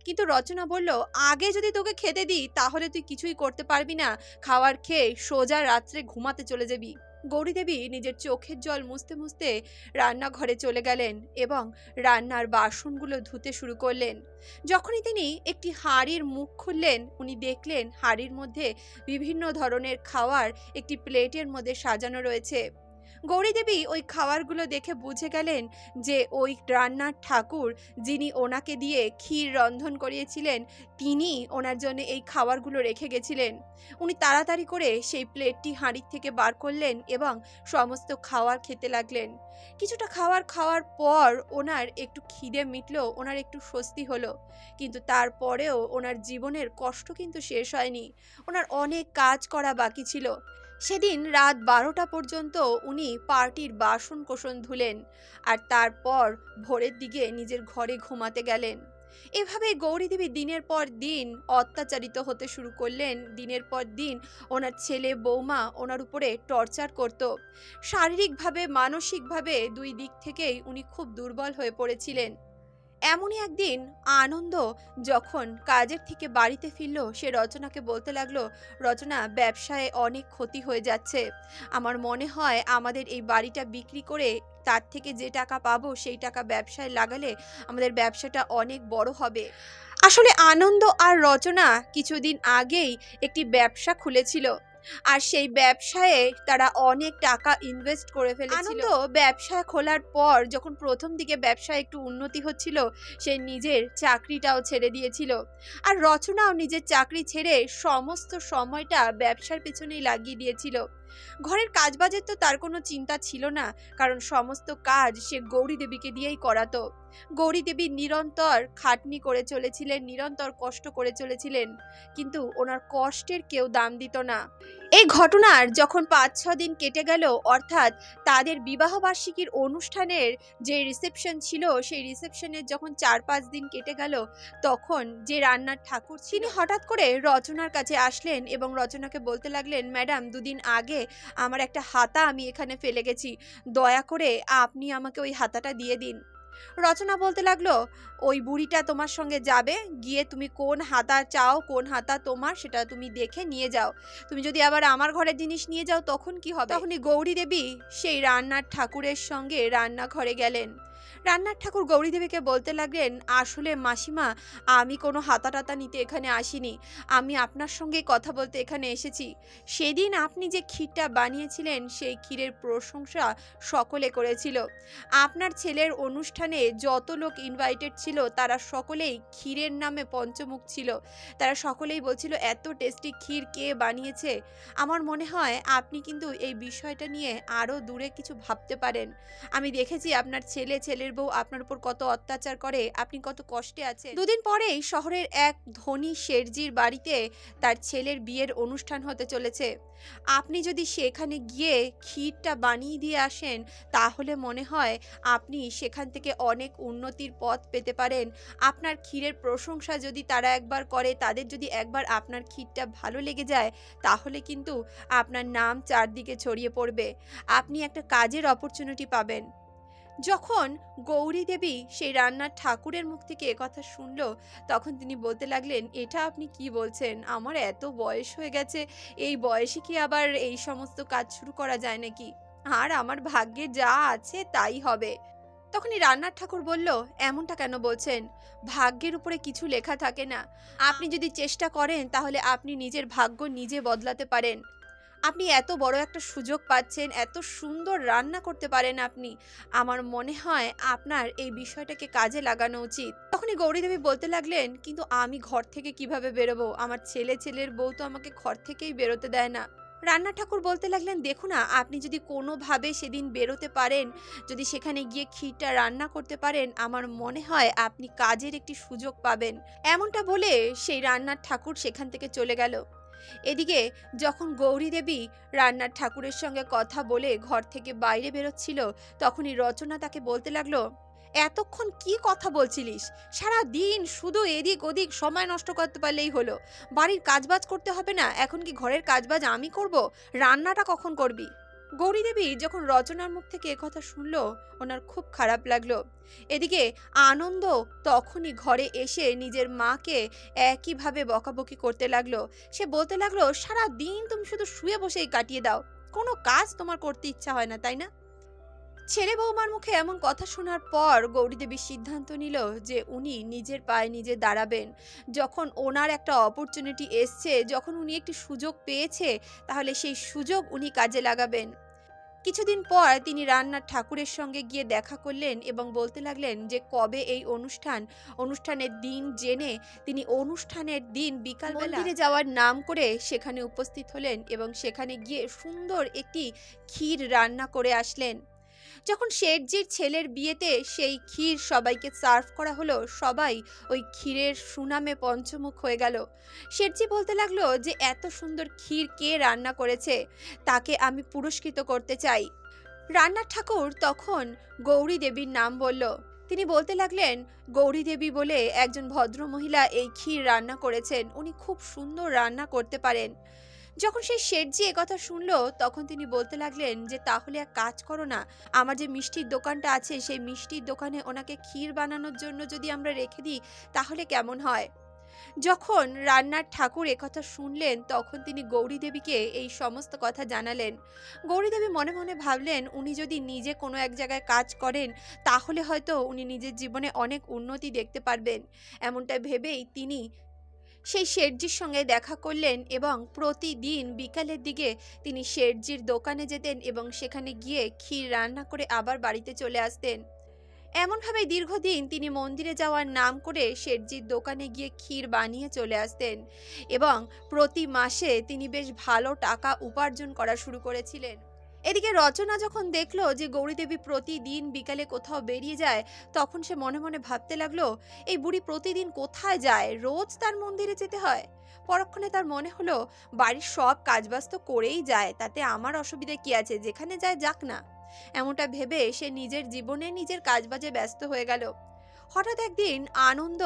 কিন্তু রচনা বলল, আগে যদি তোকে খেতে দিই তাহলে তুই কিছুই করতে পারবি না, খাবার খেয়ে সোজা রাত্রে ঘুমাতে চলে যাবি। গৌরী দেবী নিজের চোখের জল মুছতে মুছতে রান্নাঘরে চলে গেলেন এবং রান্নার বাসনগুলো ধুতে শুরু করলেন। যখনই তিনি একটি হাঁড়ির মুখ খুললেন, উনি দেখলেন হাঁড়ির মধ্যে বিভিন্ন ধরনের খাবার একটি প্লেটের মধ্যে সাজানো রয়েছে। গৌরী দেবী ওই খাবারগুলো দেখে বুঝে গেলেন যে ওই রান্নার ঠাকুর যিনি ওনাকে দিয়ে ক্ষীর রন্ধন করিয়েছিলেন, তিনি ওনার জন্য এই খাবারগুলো রেখে গেছিলেন। উনি তাড়াতাড়ি করে সেই প্লেটটি হাঁড়ির থেকে বার করলেন এবং সমস্ত খাবার খেতে লাগলেন। কিছুটা খাওয়ার পর ওনার একটু খিদে মিটলো, ওনার একটু স্বস্তি হলো, কিন্তু তারপরেও ওনার জীবনের কষ্ট কিন্তু শেষ হয়নি, ওনার অনেক কাজ করা বাকি ছিল। সেদিন রাত 12টা পর্যন্ত উনি পার্টির বাসন কোসন ধুলেন, আর তারপর ভোরের দিকে নিজের ঘরে ঘুমাতে গেলেন। এভাবে গৌরী দেবী দিনের পর দিন অত্যাচারিত হতে শুরু করলেন। দিনের পর দিন ওনার ছেলে বৌমা ওনার উপরে টর্চার করত। শারীরিকভাবে মানসিকভাবে দুই দিক থেকেই উনি খুব দুর্বল হয়ে পড়েছিলেন। এমনই একদিন আনন্দ যখন কাজের থেকে বাড়িতে ফিরল, সে রচনাকে বলতে লাগলো, রচনা, ব্যবসায় অনেক ক্ষতি হয়ে যাচ্ছে, আমার মনে হয় আমাদের এই বাড়িটা বিক্রি করে তার থেকে যে টাকা পাবো সেই টাকা ব্যবসায় লাগালে আমাদের ব্যবসাটা অনেক বড় হবে। আসলে আনন্দ আর রচনা কিছুদিন আগেই একটি ব্যবসা খুলেছিল, আর সেই ব্যবসায়ে তারা অনেক টাকা ইনভেস্ট করে ফেলেছিল। আনন্দ ব্যবসা খোলার পর যখন প্রথম দিকে ব্যবসায় একটু উন্নতি হচ্ছিল, সে নিজের চাকরিটাও ছেড়ে দিয়েছিল, আর রচনাও নিজের চাকরি ছেড়ে সমস্ত সময়টা ব্যবসার পেছনেই লাগিয়ে দিয়েছিল। ঘরের কাজবাজের তো তার কোনো চিন্তা ছিল না, কারণ সমস্ত কাজ সে গৌরী দেবীকে দিয়েই করাতো। গৌরী দেবী নিরন্তর খাটনি করে চলেছিলেন, নিরন্তর কষ্ট করে চলেছিলেন, কিন্তু ওনার কষ্টের কেউ দাম দিত না। এই ঘটনার যখন 5-6 দিন কেটে গেল, অর্থাৎ তাদের বিবাহবার্ষিকীর অনুষ্ঠানের যে রিসেপশন ছিল, সেই রিসেপশনের যখন 4-5 দিন কেটে গেল, তখন যে রান্নার ঠাকুর তিনি হঠাৎ করে রচনার কাছে আসলেন এবং রচনাকে বলতে লাগলেন, ম্যাডাম, 2 দিন আগে আমার একটা হাতা আমি এখানে ফেলে গেছি, দয়া করে আপনি আমাকে ওই হাতাটা দিয়ে দিন। রচনা বলতে লাগলো, ওই বুড়িটা তোমার সঙ্গে যাবে, গিয়ে তুমি কোন হাতা চাও, কোন হাতা তোমার, সেটা তুমি দেখে নিয়ে যাও। তুমি যদি আবার আমার ঘরের জিনিস নিয়ে যাও তখন কি হবে? তখনই গৌরী দেবী সেই রান্নার ঠাকুরের সঙ্গে রান্নাঘরে গেলেন। রান্নার ঠাকুর গৌরী দেবীকে বলতে লাগলেন, আসলে মাসিমা, আমি কোনো হাতা টাতা নিতে এখানে আসিনি, আমি আপনার সঙ্গে কথা বলতে এখানে এসেছি। সেদিন আপনি যে ক্ষীরটা বানিয়েছিলেন, সেই ক্ষীরের প্রশংসা সকলে করেছিল। আপনার ছেলের অনুষ্ঠানে যত লোক ইনভাইটেড ছিল তারা সকলেই ক্ষীরের নামে পঞ্চমুখ ছিল, তারা সকলেই বলছিল এত টেস্টি ক্ষীর কে বানিয়েছে। আমার মনে হয় আপনি কিন্তু এই বিষয়টা নিয়ে আরও দূরে কিছু ভাবতে পারেন। আমি দেখেছি আপনার ছেলের বউ আপনার উপর কত অত্যাচার করে, আপনি কত কষ্টে আছেন। 2 দিন পরেই শহরের এক ধনী শেঠজির বাড়িতে তার ছেলের বিয়ের অনুষ্ঠান হতে চলেছে। আপনি যদি সেখানে গিয়ে ক্ষীরটা বানিয়ে দিয়ে আসেন, তাহলে মনে হয় আপনি সেখান থেকে অনেক উন্নতির পথ পেতে পারেন। আপনার ক্ষীরের প্রশংসা যদি তারা একবার করে, তাদের যদি একবার আপনার ক্ষীরটা ভালো লেগে যায়, তাহলে কিন্তু আপনার নাম চারদিকে ছড়িয়ে পড়বে, আপনি একটা কাজের অপরচুনিটি পাবেন। যখন গৌরী দেবী সেই রান্নার ঠাকুরের মুখ থেকে একথা শুনল, তখন তিনি বলতে লাগলেন, এটা আপনি কি বলছেন? আমার এত বয়স হয়ে গেছে, এই বয়সে কি আবার এই সমস্ত কাজ শুরু করা যায় নাকি? আর আমার ভাগ্যে যা আছে তাই হবে। তখনই রান্নার ঠাকুর বলল, এমনটা কেন বলছেন? ভাগ্যের উপরে কিছু লেখা থাকে না। আপনি যদি চেষ্টা করেন তাহলে আপনি নিজের ভাগ্য নিজে বদলাতে পারেন। আপনি এত বড় একটা সুযোগ পাচ্ছেন, এত সুন্দর রান্না করতে পারেন আপনি, আমার মনে হয় আপনার এই বিষয়টাকে কাজে লাগানো উচিত। তখনই গৌরী দেবী বলতে লাগলেন, কিন্তু আমি ঘর থেকে কিভাবে বেরোবো? আমার ছেলের বউ তো আমাকে ঘর থেকেই বেরোতে দেয় না। রান্না ঠাকুর বলতে লাগলেন, দেখুন না, আপনি যদি কোনোভাবে সেদিন বেরোতে পারেন, যদি সেখানে গিয়ে ক্ষীরটা রান্না করতে পারেন, আমার মনে হয় আপনি কাজের একটি সুযোগ পাবেন। এমনটা বলে সেই রান্নার ঠাকুর সেখান থেকে চলে গেল। এদিকে যখন গৌরী দেবী রান্নার ঠাকুরের সঙ্গে কথা বলে ঘর থেকে বাইরে বেরোচ্ছিল, তখনই রচনা তাকে বলতে লাগলো, এতক্ষণ কি কথা বলছিলিস? সারা দিন শুধু এদিক ওদিক সময় নষ্ট করতে পারলেই হলো, বাড়ির কাজবাজ করতে হবে না? এখন কি ঘরের কাজবাজ আমি করব? রান্নাটা কখন করবি? গৌরী দেবী যখন রচনার মুখ থেকে একথা শুনলো, ওনার খুব খারাপ লাগলো। এদিকে আনন্দ তখনই ঘরে এসে নিজের মাকে একইভাবে বকাবকি করতে লাগলো। সে বলতে লাগলো, সারা দিন তুমি শুধু শুয়ে বসেই কাটিয়ে দাও, কোনো কাজ তোমার করতে ইচ্ছা হয় না, তাই না? ছেলে বৌমার মুখে এমন কথা শোনার পর গৌরী দেবী সিদ্ধান্ত নিল যে উনি নিজের পায়ে নিজে দাঁড়াবেন। যখন ওনার একটা অপরচুনিটি এসছে, যখন উনি একটি সুযোগ পেয়েছে, তাহলে সেই সুযোগ উনি কাজে লাগাবেন। কিছুদিন পর তিনি রান্নার ঠাকুরের সঙ্গে গিয়ে দেখা করলেন এবং বলতে লাগলেন যে কবে এই অনুষ্ঠানের দিন জেনে তিনি অনুষ্ঠানের দিন বিকালবেলা মন্দিরে যাওয়ার নাম করে সেখানে উপস্থিত হলেন এবং সেখানে গিয়ে সুন্দর একটি ক্ষীর রান্না করে আসলেন। যখন শেঠজির ছেলের বিয়েতে সেই ক্ষীর সবাইকে সার্ভ করা হলো, সবাই ওই ক্ষীরের সুনামে পঞ্চমুখ হয়ে গেল। শেঠজি বলতে লাগলো যে এত সুন্দর ক্ষীর কে রান্না করেছে, তাকে আমি পুরস্কৃত করতে চাই। রান্নার ঠাকুর তখন গৌরী দেবীর নাম বলল। তিনি বলতে লাগলেন, গৌরী দেবী বলে একজন ভদ্র মহিলা এই ক্ষীর রান্না করেছেন, উনি খুব সুন্দর রান্না করতে পারেন। যখন সেই শেঠজি একথা শুনলো, তখন তিনি বলতে লাগলেন যে তাহলে এক কাজ করো না, আমার যে মিষ্টির দোকানটা আছে, সেই মিষ্টির দোকানে ওনাকে ক্ষীর বানানোর জন্য যদি আমরা রেখে দিই, তাহলে কেমন হয়? যখন রান্নার ঠাকুর একথা শুনলেন, তখন তিনি গৌরী দেবীকে এই সমস্ত কথা জানালেন। গৌরী দেবী মনে মনে ভাবলেন, উনি যদি নিজে কোনো এক জায়গায় কাজ করেন, তাহলে হয়তো উনি নিজের জীবনে অনেক উন্নতি দেখতে পারবেন। এমনটা ভেবেই তিনি সেই শেঠজির সঙ্গে দেখা করলেন এবং প্রতিদিন বিকালের দিকে তিনি শেঠজির দোকানে যেতেন এবং সেখানে গিয়ে ক্ষীর রান্না করে আবার বাড়িতে চলে আসতেন। এমনভাবেই দীর্ঘদিন তিনি মন্দিরে যাওয়ার নাম করে শেঠজির দোকানে গিয়ে ক্ষীর বানিয়ে চলে আসতেন এবং প্রতি মাসে তিনি বেশ ভালো টাকা উপার্জন করা শুরু করেছিলেন। এদিকে রচনা যখন দেখলো যে গৌরীদেবী প্রতিদিন বিকালে কোথাও বেরিয়ে যায়, তখন সে মনে মনে ভাবতে লাগলো, এই বুড়ি প্রতিদিন কোথায় যায়, রোজ তার মন্দিরে যেতে হয়। পরক্ষণে তার মনে হলো, বাড়ির সব কাজবাজ তো করেই যায়, তাতে আমার অসুবিধা কি আছে, যেখানে যায় যাক না। এমনটা ভেবে সে নিজের জীবনে নিজের কাজবাজে ব্যস্ত হয়ে গেল। হঠাৎ একদিন আনন্দ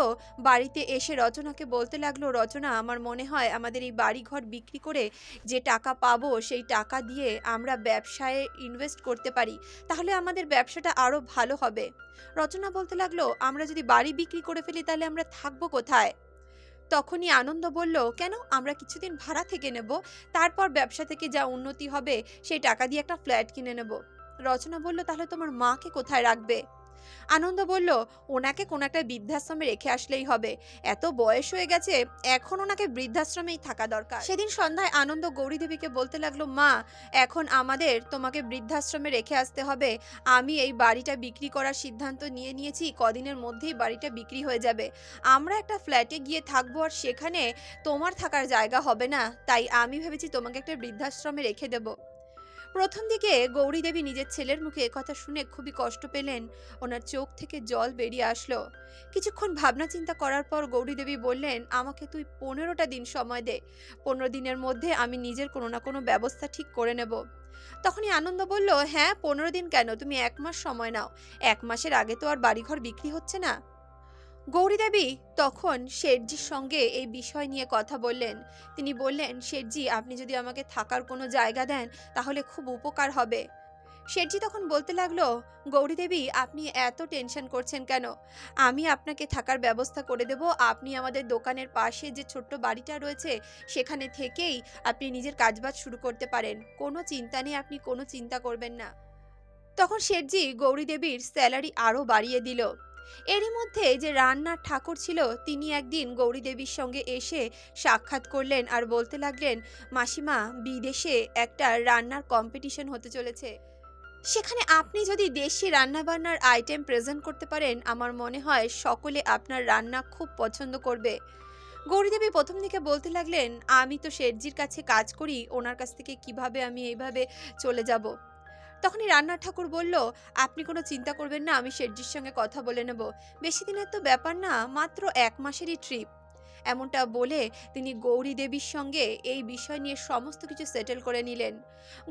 বাড়িতে এসে রচনাকে বলতে লাগলো, রচনা, আমার মনে হয় আমাদের এই বাড়ি ঘর বিক্রি করে যে টাকা পাবো সেই টাকা দিয়ে আমরা ব্যবসায় ইনভেস্ট করতে পারি, তাহলে আমাদের ব্যবসাটা আরো ভালো হবে। রচনা বলতে লাগলো, আমরা যদি বাড়ি বিক্রি করে ফেলি তাহলে আমরা থাকবো কোথায়? তখনই আনন্দ বলল, কেন, আমরা কিছুদিন ভাড়া থেকে নেব, তারপর ব্যবসা থেকে যা উন্নতি হবে সেই টাকা দিয়ে একটা ফ্ল্যাট কিনে নেব। রচনা বলল, তাহলে তোমার মাকে কোথায় রাখবে? আনন্দ বলল, ওনাকে কোন একটা বৃদ্ধাশ্রমে রেখে আসলেই হবে, এত বয়স হয়ে গেছে, এখন ওনাকে বৃদ্ধাশ্রমেই থাকা দরকার। সেদিন সন্ধ্যায় আনন্দ গৌরীদেবীকে বলতে লাগলো, মা, এখন আমাদের তোমাকে বৃদ্ধাশ্রমে রেখে আসতে হবে, আমি এই বাড়িটা বিক্রি করার সিদ্ধান্ত নিয়েছি, কদিনের মধ্যেই বাড়িটা বিক্রি হয়ে যাবে, আমরা একটা ফ্ল্যাটে গিয়ে থাকবো, আর সেখানে তোমার থাকার জায়গা হবে না, তাই আমি ভেবেছি তোমাকে একটা বৃদ্ধাশ্রমে রেখে দেবো। প্রথম দিকে গৌরীদেবী নিজের ছেলের মুখে কথা শুনে খুবই কষ্ট পেলেন, ওনার চোখ থেকে জল বেরিয়ে আসলো। কিছুক্ষণ ভাবনা চিন্তা করার পর গৌরীদেবী বললেন, আমাকে তুই 15টা দিন সময় দে, 15 দিনের মধ্যে আমি নিজের কোনো না কোনো ব্যবস্থা ঠিক করে নেব। তখনই আনন্দ বলল, হ্যাঁ, 15 দিন কেন, তুমি 1 মাস সময় নাও, 1 মাসের আগে তো আর বাড়িঘর বিক্রি হচ্ছে না। গৌরীদেবী তখন শেঠজির সঙ্গে এই বিষয় নিয়ে কথা বললেন। তিনি বললেন, শেঠজি, আপনি যদি আমাকে থাকার কোনো জায়গা দেন তাহলে খুব উপকার হবে। শেঠজি তখন বলতে লাগলো, গৌরীদেবী, আপনি এত টেনশন করছেন কেন, আমি আপনাকে থাকার ব্যবস্থা করে দেব, আপনি আমাদের দোকানের পাশে যে ছোট্ট বাড়িটা রয়েছে সেখানে থেকেই আপনি নিজের কাজবাজ শুরু করতে পারেন, কোনো চিন্তা নেই, আপনি কোনো চিন্তা করবেন না। তখন শেঠজি গৌরীদেবীর স্যালারি আরও বাড়িয়ে দিল। এরই মধ্যে যে রান্নার ঠাকুর ছিল তিনি একদিন গৌরীদেবীর সঙ্গে এসে সাক্ষাৎ করলেন আর বলতে লাগলেন, মাসিমা, বিদেশে একটা রান্নার কম্পিটিশন হতে চলেছে, সেখানে আপনি যদি দেশি রান্নাবান্নার আইটেম প্রেজেন্ট করতে পারেন, আমার মনে হয় সকলে আপনার রান্না খুব পছন্দ করবে। গৌরীদেবী প্রথম দিকে বলতে লাগলেন, আমি তো শেঠজির কাছে কাজ করি, ওনার কাছ থেকে কিভাবে আমি এইভাবে চলে যাব। তখনই রান্নার ঠাকুর বলল, আপনি কোনো চিন্তা করবেন না, আমি শেঠজির সঙ্গে কথা বলে নেব, বেশি দিনের তো ব্যাপার না, মাত্র 1 মাসেরই ট্রিপ। এমনটা বলে তিনি গৌরী দেবীর সঙ্গে এই বিষয় নিয়ে সমস্ত কিছু সেটেল করে নিলেন।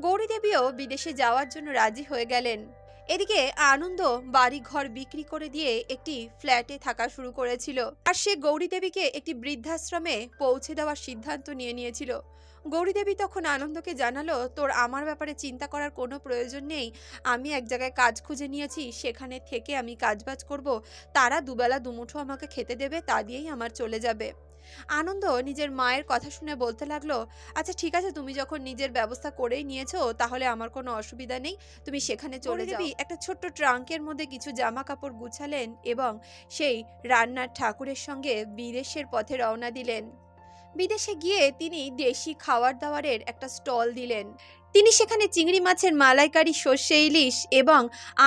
গৌরী দেবীও বিদেশে যাওয়ার জন্য রাজি হয়ে গেলেন। এদিকে আনন্দ বাড়ি ঘর বিক্রি করে দিয়ে একটি ফ্ল্যাটে থাকা শুরু করেছিল, আর সে গৌরী দেবীকে একটি বৃদ্ধাশ্রমে পৌঁছে দেওয়ার সিদ্ধান্ত নিয়েছিল। গৌরী দেবী তখন আনন্দকে জানালো, তোর আমার ব্যাপারে চিন্তা করার কোনো প্রয়োজন নেই, আমি এক জায়গায় কাজ খুঁজে নিয়েছি, সেখানে থেকে আমি কাজবাজ করব, তারা দুবেলা দুমুঠো আমাকে খেতে দেবে, তা দিয়েই আমার চলে যাবে। আনন্দ নিজের মায়ের কথা শুনে বলতে লাগলো, আচ্ছা ঠিক আছে, তুমি যখন নিজের ব্যবস্থা করেই নিয়েছো তাহলে আমার কোনো অসুবিধা নেই, তুমি সেখানে চলে যাও। একটা ছোট্ট ট্রাঙ্কের মধ্যে কিছু জামা কাপড় গুছালেন এবং সেই রান্নার ঠাকুরের সঙ্গে বিদেশের পথে রওনা দিলেন। বিদেশে গিয়ে তিনি দেশি খাবার দাবারের একটা স্টল দিলেন। তিনি সেখানে চিংড়ি মাছের মালাইকারি, সর্ষে ইলিশ এবং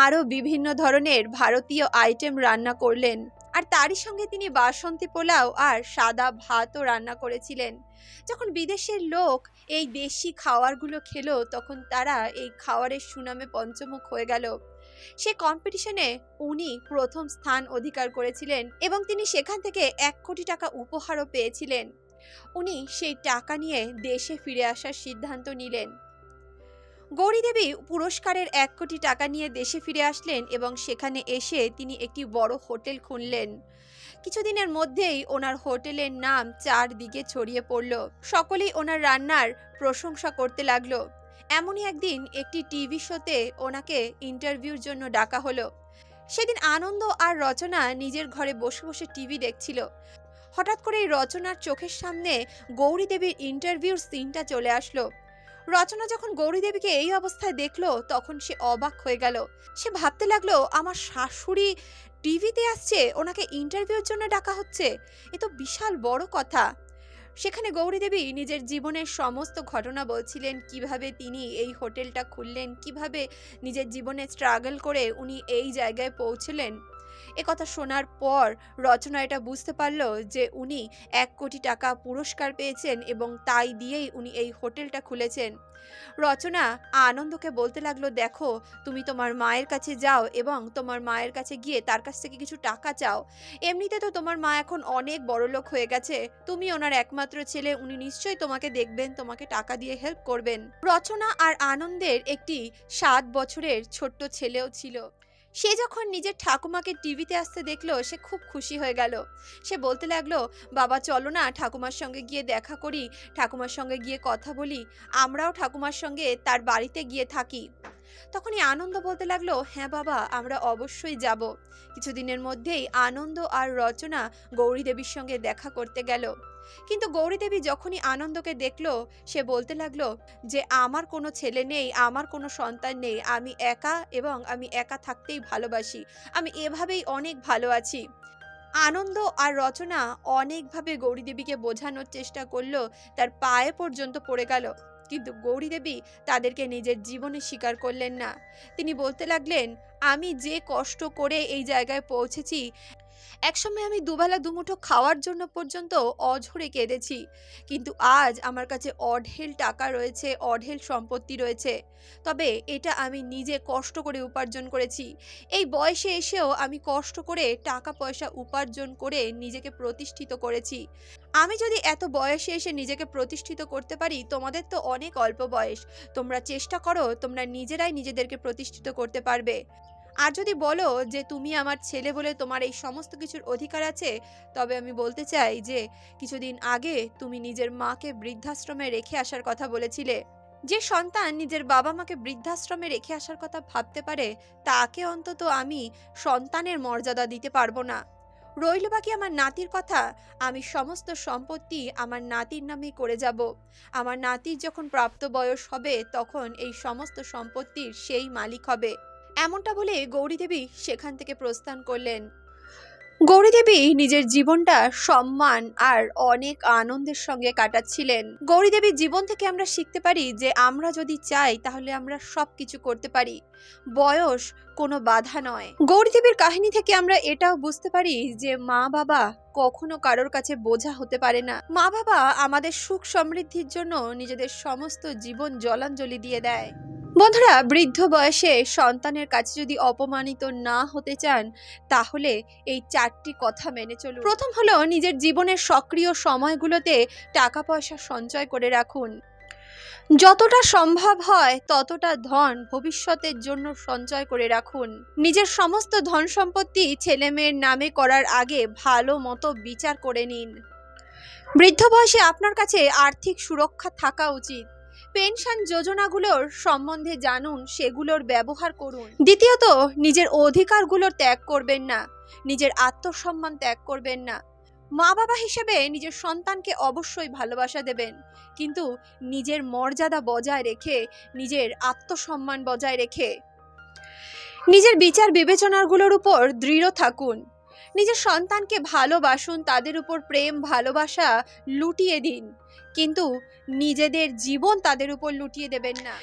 আরও বিভিন্ন ধরনের ভারতীয় আইটেম রান্না করলেন, আর তারই সঙ্গে তিনি বাসন্তী পোলাও আর সাদা ভাতও রান্না করেছিলেন। যখন বিদেশের লোক এই দেশি খাবারগুলো খেলো তখন তারা এই খাবারের সুনামে পঞ্চমুখ হয়ে গেল। সে কম্পিটিশনে উনি প্রথম স্থান অধিকার করেছিলেন এবং তিনি সেখান থেকে 1 কোটি টাকা উপহারও পেয়েছিলেন। উনি সেই টাকা নিয়ে দেশে ফিরে আসার সিদ্ধান্ত নিলেন। গৌরী দেবী পুরস্কারের 1 কোটি টাকা নিয়ে দেশে ফিরে আসলেন এবং সেখানে এসে তিনি একটি বড় হোটেল খুললেন। কিছুদিনের মধ্যেই ওনার হোটেলের নাম চারদিকে ছড়িয়ে পড়ল, সকলেই ওনার রান্নার প্রশংসা করতে লাগলো। এমনই একদিন একটি টিভি শোতে ওনাকে ইন্টারভিউর জন্য ডাকা হলো। সেদিন আনন্দ আর রচনা নিজের ঘরে বসে বসে টিভি দেখছিল। হঠাৎ করে রচনার চোখের সামনে গৌরী দেবীর ইন্টারভিউর সিনটা চলে আসলো। রচনা যখন গৌরী দেবীকে এই অবস্থায় দেখলো তখন সে অবাক হয়ে গেল। সে ভাবতে লাগলো, আমার শাশুড়ি টিভিতে আসছে, ওনাকে ইন্টারভিউর জন্য ডাকা হচ্ছে, এ তো বিশাল বড় কথা। সেখানে গৌরীদেবী নিজের জীবনের সমস্ত ঘটনা বলছিলেন, কিভাবে তিনি এই হোটেলটা খুললেন, কিভাবে নিজের জীবনে স্ট্রাগল করে উনি এই জায়গায় পৌঁছলেন। একথা শোনার পর রচনা এটা বুঝতে পারল যে উনি 1 কোটি টাকা পুরস্কার পেয়েছেন এবং তাই দিয়েই উনি এই হোটেলটা খুলেছেন। রচনা আনন্দকে বলতে লাগলো, দেখো তুমি তোমার মায়ের কাছে যাও এবং তোমার মায়ের কাছে গিয়ে তার কাছ থেকে কিছু টাকা চাও। এমনিতে তো তোমার মা এখন অনেক বড়লোক হয়ে গেছে, তুমি ওনার একমাত্র ছেলে, উনি নিশ্চয়ই তোমাকে দেখবেন, তোমাকে টাকা দিয়ে হেল্প করবেন। রচনা আর আনন্দের একটি 7 বছরের ছোট্ট ছেলেও ছিল। সে যখন নিজের ঠাকুমাকে টিভিতে আসতে দেখলো সে খুব খুশি হয়ে গেল। সে বলতে লাগলো, বাবা চলো না ঠাকুমার সঙ্গে গিয়ে দেখা করি, ঠাকুমার সঙ্গে গিয়ে কথা বলি, আমরাও ঠাকুমার সঙ্গে তার বাড়িতে গিয়ে থাকি। তখনই আনন্দ বলতে লাগলো, হ্যাঁ বাবা আমরা অবশ্যই যাব। কিছুদিনের মধ্যেই আনন্দ আর রচনা গৌরীদেবীর সঙ্গে দেখা করতে গেল। কিন্তু গৌরীদেবী যখনই আনন্দকে দেখলো সে বলতে লাগলো যে আমার কোনো ছেলে নেই, আমার কোনো সন্তান নেই, আমি একা এবং আমি একা থাকতেই ভালোবাসি, আমি এভাবেই অনেক ভালো আছি। আনন্দ আর রচনা অনেকভাবে গৌরীদেবীকে বোঝানোর চেষ্টা করলো, তার পায়ে পর্যন্ত পড়ে গেল, কিন্তু গৌরীদেবী তাদেরকে নিজের জীবনে স্বীকার করলেন না। তিনি বলতে লাগলেন, আমি যে কষ্ট করে এই জায়গায় পৌঁছেছি, একসময় আমি দুবেলা দুমুঠো খাওয়ার জন্য পর্যন্ত অঝরে কেঁদেছি, কিন্তু আজ আমার কাছে অঢেল টাকা রয়েছে, অঢেল সম্পত্তি রয়েছে, তবে এটা আমি নিজে কষ্ট করে উপার্জন করেছি। এই বয়সে এসেও আমি কষ্ট করে টাকা পয়সা উপার্জন করে নিজেকে প্রতিষ্ঠিত করেছি। আমি যদি এত বয়সে এসে নিজেকে প্রতিষ্ঠিত করতে পারি, তোমাদের তো অনেক অল্প বয়স, তোমরা চেষ্টা করো, তোমরা নিজেরাই নিজেদেরকে প্রতিষ্ঠিত করতে পারবে। আর যদি বলো যে তুমি আমার ছেলে বলে তোমার এই সমস্ত কিছুর অধিকার আছে, তবে আমি বলতে চাই যে কিছুদিন আগে তুমি নিজের মাকে বৃদ্ধাশ্রমে রেখে আসার কথা বলেছিলে। যে সন্তান নিজের বাবা মাকে বৃদ্ধাশ্রমে রেখে আসার কথা ভাবতে পারে, তাকে অন্তত আমি সন্তানের মর্যাদা দিতে পারবো না। রইল বাকি আমার নাতির কথা, আমি সমস্ত সম্পত্তি আমার নাতির নামেই করে যাব। আমার নাতির যখন প্রাপ্ত বয়স হবে তখন এই সমস্ত সম্পত্তির সেই মালিক হবে। এমনটা বলে গৌরীদেবী সেখান থেকে প্রস্থান করলেন। গৌরীদেবী নিজের জীবনটা সম্মান আর অনেক আনন্দের সঙ্গে কাটাচ্ছিলেন। গৌরীদেবীর জীবন থেকে আমরা শিখতে পারি যে আমরা যদি চাই তাহলে আমরা সবকিছু করতে পারি, বয়স কোনো বাধা নয়। গৌরীদেবীর কাহিনী থেকে আমরা এটাও বুঝতে পারি যে মা বাবা কখনো কারোর কাছে বোঝা হতে পারে না। মা বাবা আমাদের সুখ সমৃদ্ধির জন্য নিজেদের সমস্ত জীবন জলাঞ্জলি দিয়ে দেয়। বন্ধুরা, বৃদ্ধ বয়সে সন্তানের কাছে যদি অপমানিত না হতে চান তাহলে এই 4টি কথা মেনে চলুন। প্রথম হলো, নিজের জীবনের সক্রিয় সময়গুলোতে টাকা পয়সা সঞ্চয় করে রাখুন। যতটা সম্ভব হয় ততটা ধন ভবিষ্যতের জন্য সঞ্চয় করে রাখুন। নিজের সমস্ত ধন সম্পত্তি ছেলে মেয়ের নামে করার আগে ভালো মতো বিচার করে নিন। বৃদ্ধ বয়সে আপনার কাছে আর্থিক সুরক্ষা থাকা উচিত। পেনশন যোজনাগুলোর সম্বন্ধে জানুন, সেগুলোর ব্যবহার করুন। দ্বিতীয়ত, নিজের অধিকারগুলো ত্যাগ করবেন না, নিজের আত্মসম্মান ত্যাগ করবেন না। মা বাবা হিসেবে নিজের সন্তানকে অবশ্যই ভালোবাসা দেবেন, কিন্তু নিজের মর্যাদা বজায় রেখে, নিজের আত্মসম্মান বজায় রেখে। নিজের বিচার বিবেচনাগুলোর উপর দৃঢ় থাকুন। নিজের সন্তানকে ভালোবাসুন, তাদের উপর প্রেম ভালোবাসা লুটিয়ে দিন, কিন্তু নিজেদের জীবন তাদের উপর লুটিয়ে দেবেন না।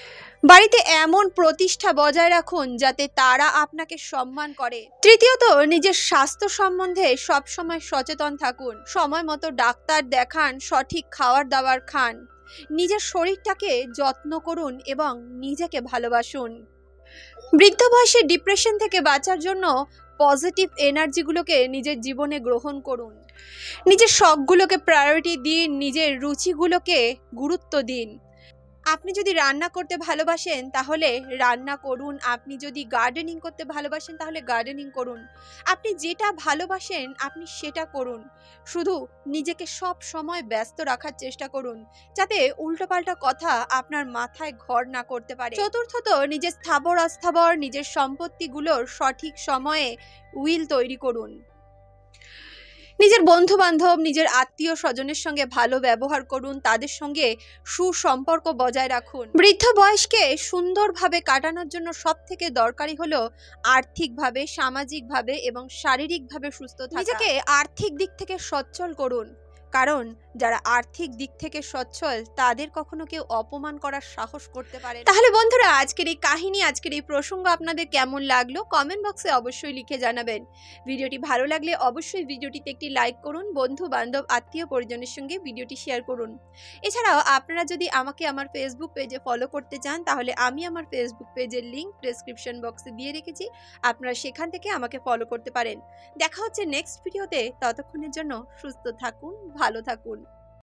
বাড়িতে এমন প্রতিষ্ঠা বজায় রাখুন যাতে তারা আপনাকে সম্মান করে। তৃতীয়ত, নিজের স্বাস্থ্য সম্বন্ধে সবসময় সচেতন থাকুন। সময় মতো ডাক্তার দেখান, সঠিক খাবার দাবার খান, নিজের শরীরটাকে যত্ন করুন এবং নিজেকে ভালোবাসুন। বৃদ্ধ বয়সে ডিপ্রেশন থেকে বাঁচার জন্য পজিটিভ এনার্জিগুলোকে নিজের জীবনে গ্রহণ করুন। নিজের শখগুলোকে প্রায়োরিটি দিন, নিজের রুচিগুলোকে গুরুত্ব দিন। আপনি যদি রান্না করতে ভালোবাসেন তাহলে রান্না করুন, আপনি যদি গার্ডেনিং করতে ভালোবাসেন তাহলে গার্ডেনিং করুন। আপনি যেটা ভালোবাসেন আপনি সেটা করুন। শুধু নিজেকে সব সময় ব্যস্ত রাখার চেষ্টা করুন যাতে উল্টোপাল্টা কথা আপনার মাথায় ঘর না করতে পারে। চতুর্থত, নিজের স্থাবর অস্থাবর নিজের সম্পত্তিগুলোর সঠিক সময়ে উইল তৈরি করুন। নিজের বন্ধু বান্ধব, নিজের আত্মীয় স্বজনের সঙ্গে ভালো ব্যবহার করুন, তাদের সঙ্গে সুসম্পর্ক বজায় রাখুন। বৃদ্ধ বয়সকে সুন্দরভাবে কাটানোর জন্য সবথেকে দরকারি হলো আর্থিকভাবে, সামাজিকভাবে এবং শারীরিকভাবে সুস্থ থাকা। নিজেকে আর্থিক দিক থেকে সচ্ছল করুন। কারণ যারা আর্থিক দিক থেকে সচ্ছল তাদের কখনো কেউ অপমান করার সাহস করতে পারে না। তাহলে বন্ধুরা, আজকের এই কাহিনী, আজকের এই প্রসঙ্গ আপনাদের কেমন লাগলো কমেন্ট বক্সে অবশ্যই লিখে জানাবেন। ভিডিওটি ভালো লাগলে অবশ্যই ভিডিওটিতে একটি লাইক করুন, বন্ধু বান্ধব আত্মীয় পরিজনের সঙ্গে ভিডিওটি শেয়ার করুন। এছাড়াও আপনারা যদি আমাকে আমার ফেসবুক পেজে ফলো করতে চান তাহলে আমি আমার ফেসবুক পেজের লিংক ডেসক্রিপশন বক্সে দিয়ে রেখেছি, আপনারা সেখান থেকে আমাকে ফলো করতে পারেন। দেখা হচ্ছে নেক্সট ভিডিওতে, ততক্ষণের জন্য সুস্থ থাকুন, ভালো থাকুন।